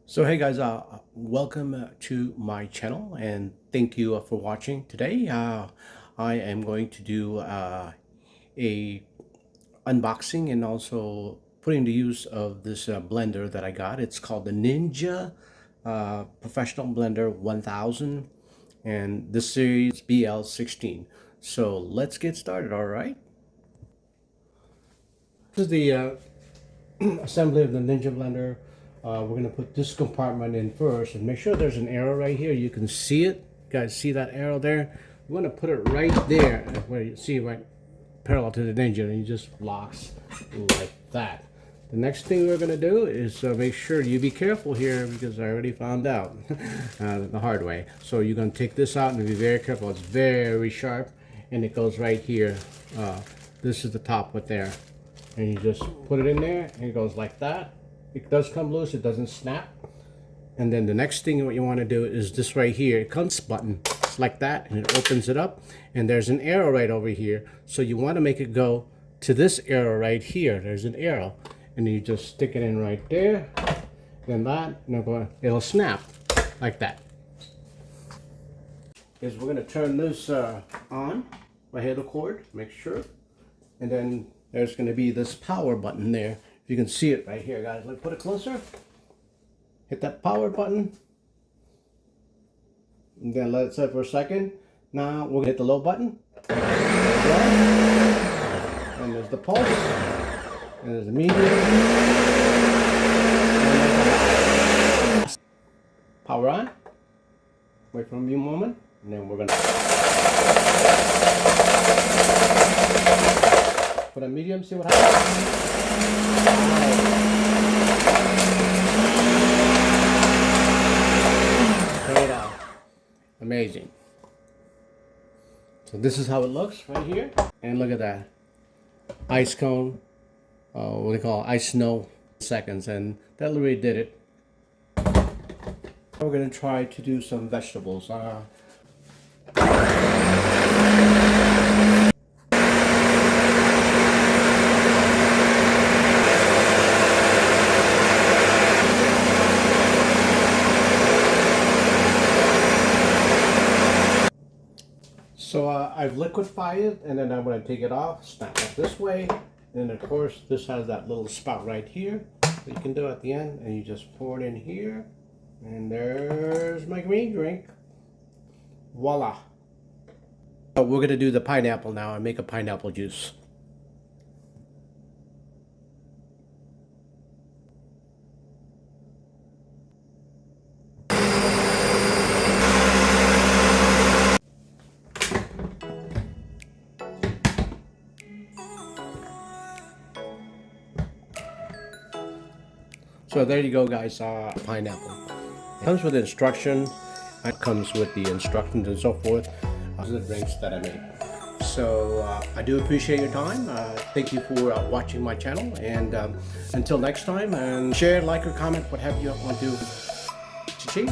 So hey guys, welcome to my channel and thank you for watching today. I am going to do a unboxing and also putting the use of this blender that I got. It's called the Ninja Professional Blender 1000 and this series BL16. So let's get started, all right? This is the assembly of the Ninja blender. We're going to put this compartment in first and make sure there's an arrow right here. You can see it. You guys see that arrow there? We're going to put it right there where you see right parallel to the Ninja, and it just locks like that. The next thing we're going to do is make sure you be careful here because I already found out the hard way. So you're going to take this out and be very careful. It's very sharp and it goes right here. This is the top right there. And you just put it in there and it goes like that. It does come loose, it doesn't snap. And then the next thing what you want to do is this right here. It comes button, it's like that, and it opens it up. And there's an arrow right over here. So you want to make it go to this arrow right here. There's an arrow. And you just stick it in right there. Then that, and it'll snap like that. Is we're going to turn this on right here, the cord, make sure. And then there's going to be this power button there. You can see it right here, guys. Let me put it closer. Hit that power button. And then let it sit for a second. Now we're gonna hit the low button. And there's the pulse. And there's the medium. And power on. Wait for a few moments. And then we're gonna put a medium, see what happens. Paid off. Amazing. So this is how it looks right here. And look at that. Ice cone. What do they call it? Ice snow seconds. And that literally did it. We're going to try to do some vegetables. So I've liquefied it, and then I'm going to take it off, snap it this way, and of course this has that little spout right here that you can do at the end, and you just pour it in here, and there's my green drink. Voila! So we're going to do the pineapple now and make a pineapple juice. So there you go, guys, pineapple. It comes with instruction. It comes with the instructions and so forth. Those are the drinks that I made. So I do appreciate your time. Thank you for watching my channel. And until next time, and share, like, or comment, what have you want to do. Cha-ching.